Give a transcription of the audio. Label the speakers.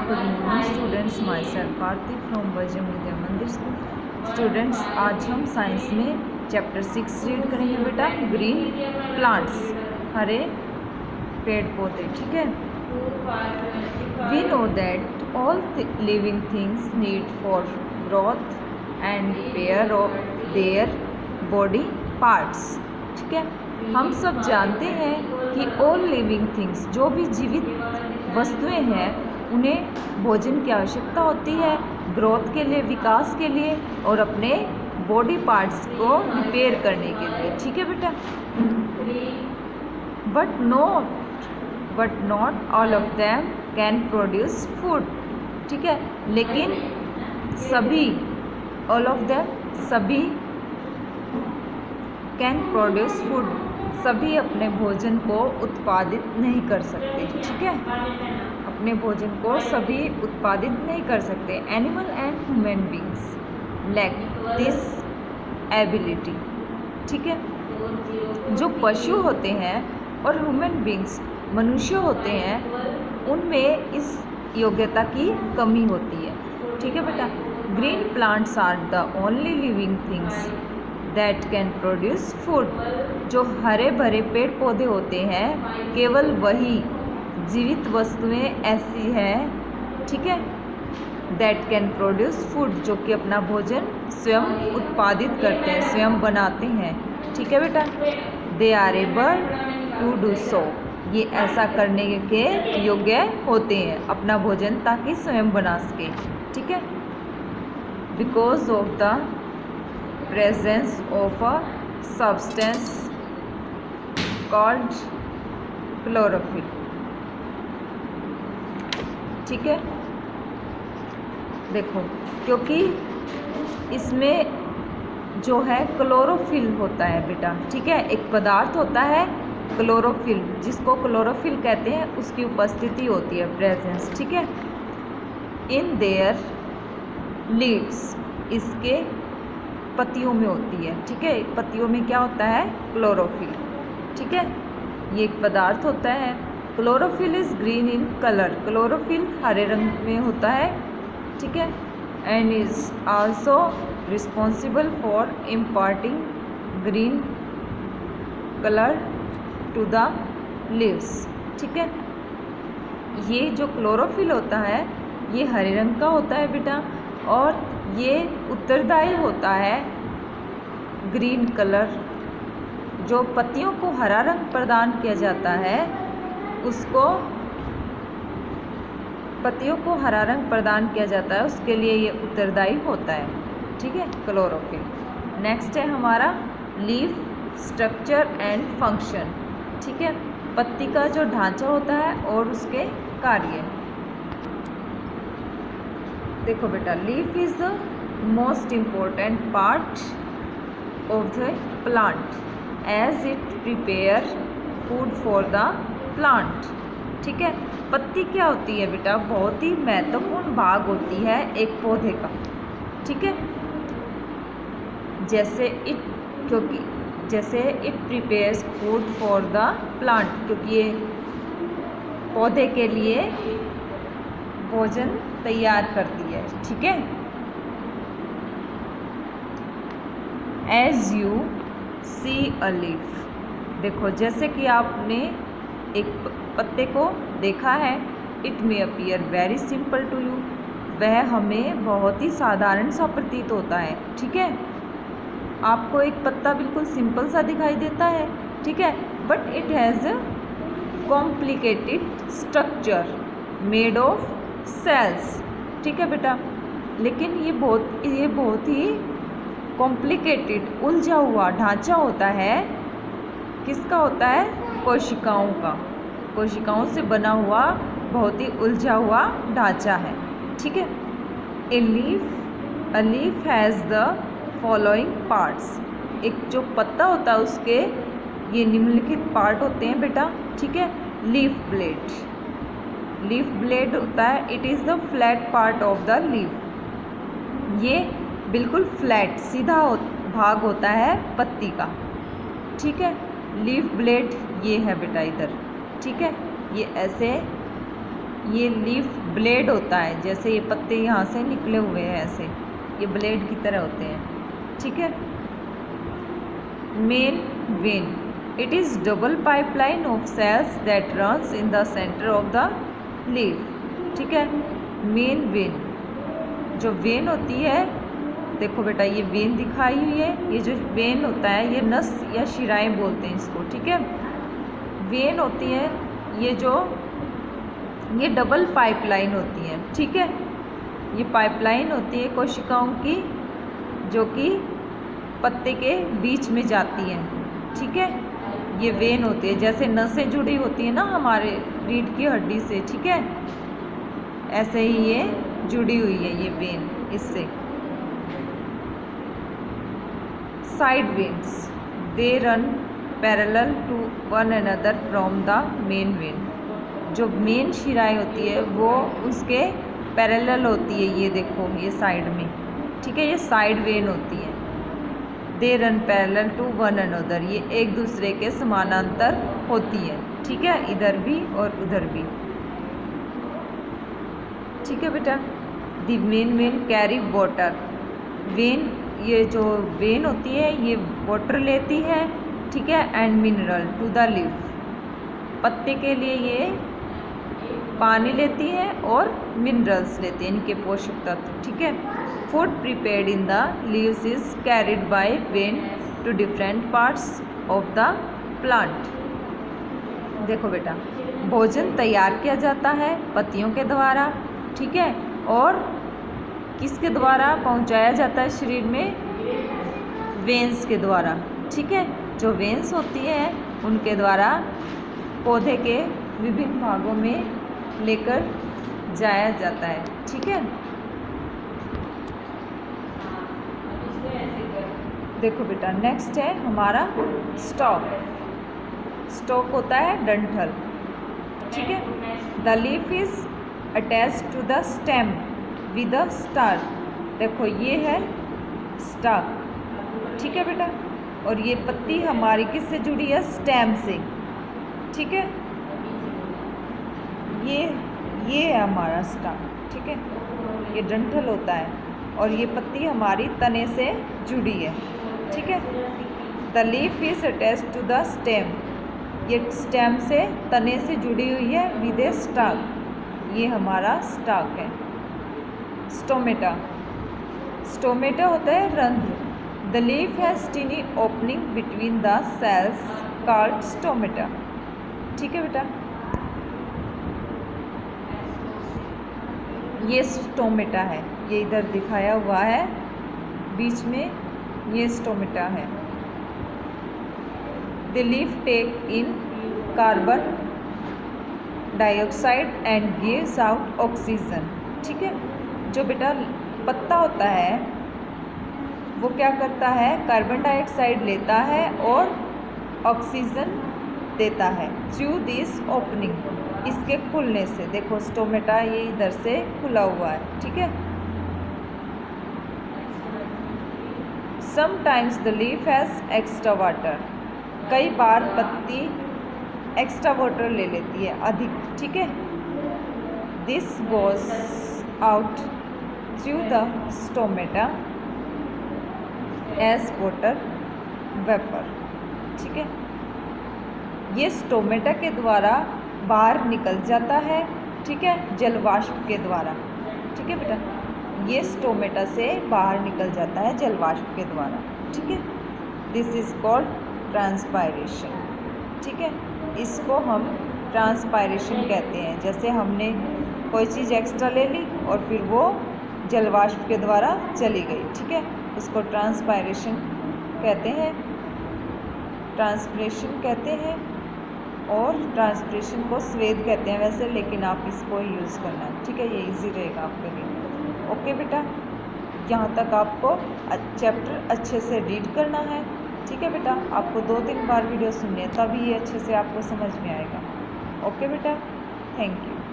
Speaker 1: Good morning students, myself Aarti from Bajrang Vidya Mandir school. Students, आज हम science में चैप्टर 6 रीड करेंगे बेटा, ग्रीन प्लांट्स, हरे पेड़ पौधे। ठीक है। We know that all living things need for growth and pair of their body parts. ठीक है। हम सब जानते हैं कि ऑल लिविंग थिंग्स, जो भी जीवित वस्तुएं हैं, उन्हें भोजन की आवश्यकता होती है ग्रोथ के लिए, विकास के लिए और अपने बॉडी पार्ट्स को रिपेयर करने के लिए। ठीक है बेटा। But not all of them can produce food. ठीक है। लेकिन सभी, ऑल ऑफ देम, सभी कैन प्रोड्यूस फूड, सभी अपने भोजन को उत्पादित नहीं कर सकते। ठीक है। अपने भोजन को सभी उत्पादित नहीं कर सकते। Animal and human beings lack this ability. ठीक है। जो पशु होते हैं और ह्यूमन बींग्स, मनुष्य होते हैं, उनमें इस योग्यता की कमी होती है। ठीक है बेटा। Green plants are the only living things that can produce food. जो हरे भरे पेड़ पौधे होते हैं, केवल वही जीवित वस्तुएं ऐसी हैं, ठीक है, दैट कैन प्रोड्यूस फूड, जो कि अपना भोजन स्वयं उत्पादित करते हैं, स्वयं बनाते हैं। ठीक है बेटा। They are able to do so, ये ऐसा करने के योग्य होते हैं, अपना भोजन ताकि स्वयं बना सके। ठीक है। Because of the presence of a substance called chlorophyll. ठीक है। देखो, क्योंकि इसमें जो है क्लोरोफिल होता है बेटा। ठीक है। एक पदार्थ होता है क्लोरोफिल, जिसको क्लोरोफिल कहते हैं, उसकी उपस्थिति होती है, प्रेजेंस। ठीक है। इन देयर लीव्स, इसके पत्तियों में होती है। ठीक है। पत्तियों में क्या होता है? क्लोरोफिल। ठीक है। ये एक पदार्थ होता है। Chlorophyll is green in colour, chlorophyll हरे रंग में होता है। ठीक है। And is also responsible for imparting green colour to the leaves. ठीक है। ये जो क्लोरोफिल होता है, ये हरे रंग का होता है बेटा, और ये उत्तरदायी होता है ग्रीन कलर। जो पत्तियों को हरा रंग प्रदान किया जाता है, उसको, पत्तियों को हरा रंग प्रदान किया जाता है, उसके लिए ये उत्तरदायी होता है। ठीक है। क्लोरोफिल। नेक्स्ट है हमारा लीफ स्ट्रक्चर एंड फंक्शन। ठीक है। पत्ती का जो ढांचा होता है और उसके कार्य। देखो बेटा, leaf is the most important part of the plant as it prepare food for the plant. ठीक है। पत्ती क्या होती है बेटा? बहुत ही महत्वपूर्ण भाग होती है एक पौधे का। ठीक है। जैसे it prepares food for the plant, क्योंकि ये पौधे के लिए भोजन तैयार करती है। ठीक है। As you see a leaf, देखो, जैसे कि आपने एक पत्ते को देखा है, it may appear very simple to you, वह हमें बहुत ही साधारण सा प्रतीत होता है। ठीक है। आपको एक पत्ता बिल्कुल सिंपल सा दिखाई देता है। ठीक है। But it has complicated structure made of cells. ठीक है बेटा। लेकिन ये बहुत ही कॉम्प्लिकेटेड, उलझा हुआ ढांचा होता है। किसका होता है? कोशिकाओं का। कोशिकाओं से बना हुआ बहुत ही उलझा हुआ ढांचा है। ठीक है। A leaf has the following parts, एक जो पत्ता होता है उसके ये निम्नलिखित पार्ट होते हैं बेटा। ठीक है। लीफ ब्लेड होता है, it is the flat part of the leaf. ये बिल्कुल फ्लैट, सीधा भाग होता है पत्ती का। ठीक है। लीफ ब्लेड ये है बेटा इधर। ठीक है। ये ऐसे, ये लीफ ब्लेड होता है, जैसे ये पत्ते यहाँ से निकले हुए हैं ऐसे, ये ब्लेड की तरह होते हैं, ठीक है। Main vein, it is double pipeline of cells that runs in the center of the leaf, ठीक है। मेन वेन, जो वेन होती है, देखो बेटा ये वेन दिखाई हुई है, ये जो वेन होता है ये नस या शिराएं बोलते हैं इसको, ठीक है। वेन होती है ये डबल पाइपलाइन होती है, ठीक है। ये पाइपलाइन होती है कोशिकाओं की, जो कि पत्ते के बीच में जाती हैं, ठीक है। ये वेन होती है, जैसे नसें जुड़ी होती है ना हमारे रीढ़ की हड्डी से, ठीक है, ऐसे ही ये जुड़ी हुई है ये वेन इससे। Side veins, they run parallel to one another from the main vein, जो मेन शिराएं होती है वो उसके पैरेलल होती है, ये देखो ये साइड में, ठीक है, ये साइड वेन होती है। They run parallel to one another, ये एक दूसरे के समानांतर होती है, ठीक है, इधर भी और उधर भी, ठीक है बेटा। The main when carry water, when, ये जो वेन होती है ये वाटर लेती है, ठीक है, and mineral to the leaf, पत्ते के लिए ये पानी लेती है और मिनरल्स लेती है, इनके पोषक तत्व, ठीक है। Food prepared in the leaves is carried by vein to different parts of the plant. देखो बेटा, भोजन तैयार किया जाता है पत्तियों के द्वारा, ठीक है, और किसके द्वारा पहुंचाया जाता है शरीर में? वेन्स के द्वारा, ठीक है। जो वेन्स होती है उनके द्वारा पौधे के विभिन्न भागों में लेकर जाया जाता है, ठीक है। देखो बेटा, नेक्स्ट है हमारा स्टॉक। स्टॉक होता है डंठल, ठीक है। The leaf is attached to the stem with a stalk, देखो ये है स्टाक, ठीक है बेटा। और ये पत्ती हमारी किससे जुड़ी है? स्टेम से, ठीक है। ये है हमारा स्टाक, ठीक है, ये डंठल होता है और ये पत्ती हमारी तने से जुड़ी है, ठीक है। The leaf is attached to the stem, ये स्टेम से तने से जुड़ी हुई है विद ए स्टाक, ये हमारा स्टाक है। स्टोमेटा, स्टोमेटा होता है रंध्र। The leaf has tiny opening between the cells called stomata, ठीक है बेटा। ये स्टोमेटा है, ये इधर दिखाया हुआ है बीच में, ये स्टोमेटा है। The leaf take in carbon dioxide and gives out oxygen, ठीक है। जो बेटा पत्ता होता है वो क्या करता है? कार्बन डाइऑक्साइड लेता है और ऑक्सीजन देता है थ्रू दिस ओपनिंग, इसके खुलने से। देखो स्टोमेटा ये इधर से खुला हुआ है, ठीक है। Sometimes the leaf has extra water, कई बार पत्ती एक्स्ट्रा वाटर ले लेती है, अधिक, ठीक है। This goes out through the stomata as water vapour, ठीक है। ये स्टोमेटा के द्वारा बाहर निकल जाता है, ठीक है, जलवाष्प के द्वारा, ठीक है बेटा। ये स्टोमेटा से बाहर निकल जाता है जलवाष्प के द्वारा, ठीक है। दिस इज कॉल्ड ट्रांसपायरेशन, ठीक है। इसको हम ट्रांसपायरेशन कहते हैं। जैसे हमने कोई चीज़ एक्स्ट्रा ले ली और फिर वो जलवाष्प के द्वारा चली गई, ठीक है, उसको ट्रांसपायरेशन कहते हैं, ट्रांसपिरेशन कहते हैं, और ट्रांसपिरेशन को स्वेद कहते हैं वैसे, लेकिन आप इसको यूज़ करना, ठीक है, ये इजी रहेगा आपके लिए। ओके बेटा, यहाँ तक आपको चैप्टर अच्छे से रीड करना है, ठीक है बेटा। आपको 2-3 बार वीडियो सुननी है, तभी ये अच्छे से आपको समझ में आएगा। ओके बेटा, थैंक यू।